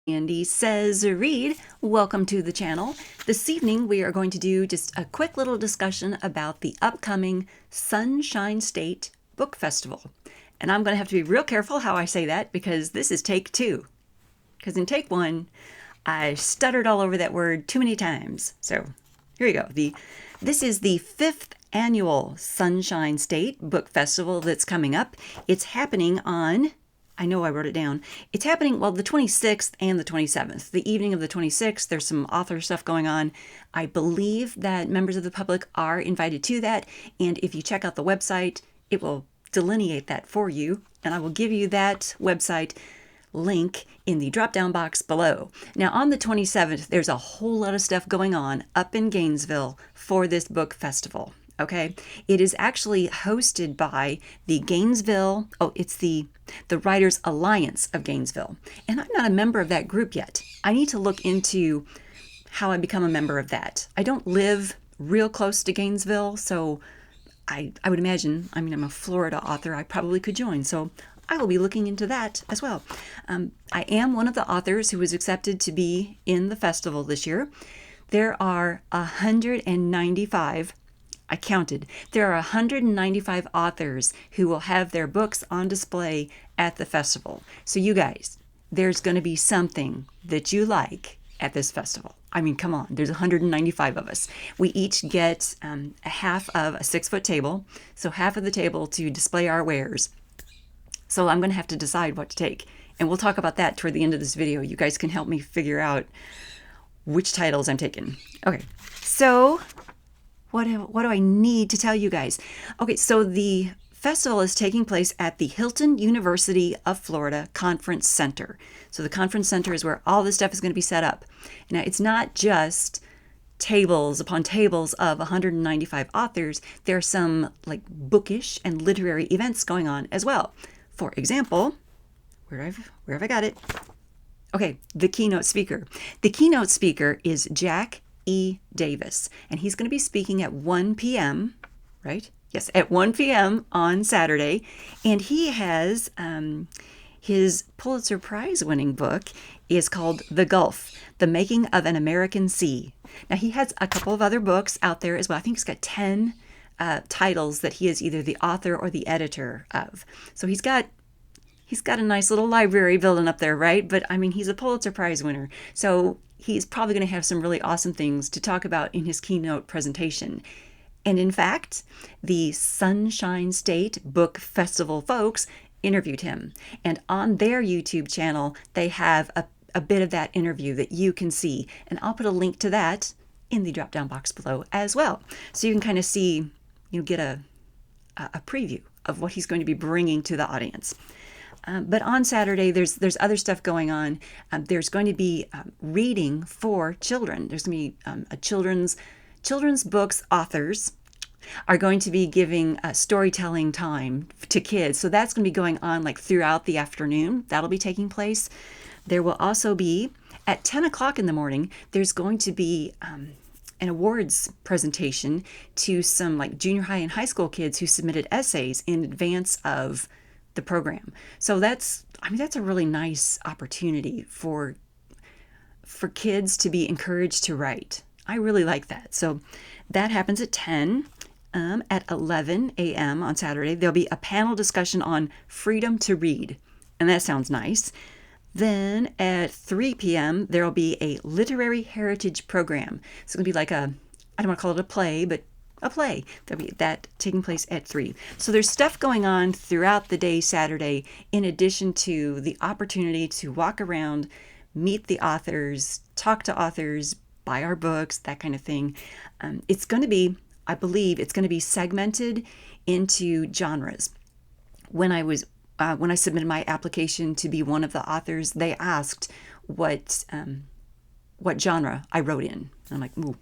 Sandy Says Read. Welcome to the channel. This evening we are going to do just a quick little discussion about the upcoming Sunshine State Book Festival. And I'm going to have to be real careful how I say that because this is take two. Because in take one, I stuttered all over that word too many times. So here we go. This is the 5th annual Sunshine State Book Festival that's coming up. It's happening on... I know I wrote it down. It's happening, well, the 26th and the 27th. The evening of the 26th, there's some author stuff going on. I believe that members of the public are invited to that. And if you check out the website, it will delineate that for you. And I will give you that website link in the drop-down box below. Now, on the 27th, there's a whole lot of stuff going on up in Gainesville for this book festival. Okay, it is actually hosted by the Gainesville, it's the Writers Alliance of Gainesville. And I'm not a member of that group yet. I need to look into how I become a member of that. I don't live real close to Gainesville, so I would imagine, I'm a Florida author, I probably could join. So I will be looking into that as well. I am one of the authors who was accepted to be in the festival this year. There are 195 I counted. There are 195 authors who will have their books on display at the festival. So you guys, there's going to be something that you like at this festival. Come on, there's 195 of us. We each get a half of a 6-foot table, so half of the table to display our wares. So I'm going to have to decide what to take. And we'll talk about that toward the end of this video. You guys can help me figure out which titles I'm taking. Okay, so... What do I need to tell you guys? Okay, so the festival is taking place at the Hilton University of Florida Conference Center. So the Conference Center is where all this stuff is going to be set up. Now, it's not just tables upon tables of 195 authors. There are some bookish and literary events going on as well. For example, where have I got it? Okay, the keynote speaker. The keynote speaker is Jack E. Davis, and he's going to be speaking at 1 p.m., right? Yes, at 1 p.m. on Saturday, and he has his Pulitzer Prize winning book is called The Gulf, The Making of an American Sea. Now, he has a couple of other books out there as well. I think he's got 10 titles that he is either the author or the editor of. So he's got a nice little library building up there, right? But he's a Pulitzer Prize winner. So he's probably going to have some really awesome things to talk about in his keynote presentation. And in fact, the Sunshine State Book Festival folks interviewed him. And on their YouTube channel, they have a bit of that interview that you can see. And I'll put a link to that in the drop-down box below as well. So you can kind of see, get a preview of what he's going to be bringing to the audience. But on Saturday, there's other stuff going on. There's going to be reading for children. There's going to be a children's books authors are going to be giving storytelling time to kids. So that's going to be going on throughout the afternoon. That'll be taking place. There will also be, at 10 o'clock in the morning, there's going to be an awards presentation to some junior high and high school kids who submitted essays in advance of the program. So that's a really nice opportunity for kids to be encouraged to write. I really like that. So that happens at 10. At 11 a.m. on Saturday, there'll be a panel discussion on freedom to read. And that sounds nice. Then at 3 p.m., there'll be a literary heritage program. It's going to be I don't want to call it a play, but a play. There'll be that taking place at 3. So there's stuff going on throughout the day Saturday, in addition to the opportunity to walk around, meet the authors, talk to authors, buy our books, that kind of thing. It's going to be, I believe, it's going to be segmented into genres. When I submitted my application to be one of the authors, they asked what genre I wrote in. I'm like, ooh,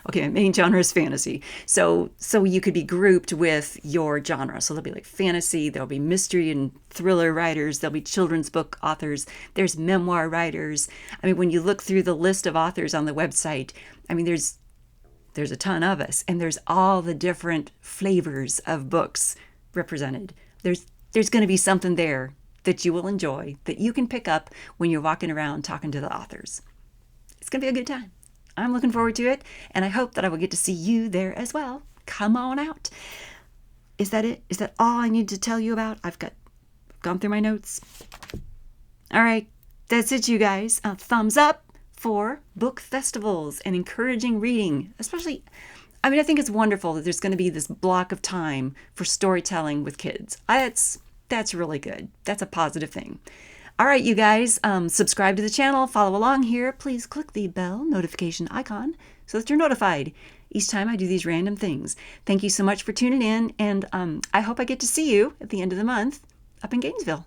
okay, my main genre is fantasy. So you could be grouped with your genre. So there'll be fantasy, there'll be mystery and thriller writers, there'll be children's book authors, there's memoir writers. When you look through the list of authors on the website, there's a ton of us, and there's all the different flavors of books represented. There's going to be something there that you will enjoy, that you can pick up when you're walking around talking to the authors. It's going to be a good time. I'm looking forward to it, and I hope that I will get to see you there as well. Come on out. Is that it? Is that all I need to tell you about? I've gone through my notes. All right, that's it, you guys. Thumbs up for book festivals and encouraging reading, especially. I mean, I think it's wonderful that there's going to be this block of time for storytelling with kids. That's really good. That's a positive thing. All right, you guys, subscribe to the channel, follow along here. Please click the bell notification icon so that you're notified each time I do these random things. Thank you so much for tuning in, and I hope I get to see you at the end of the month up in Gainesville.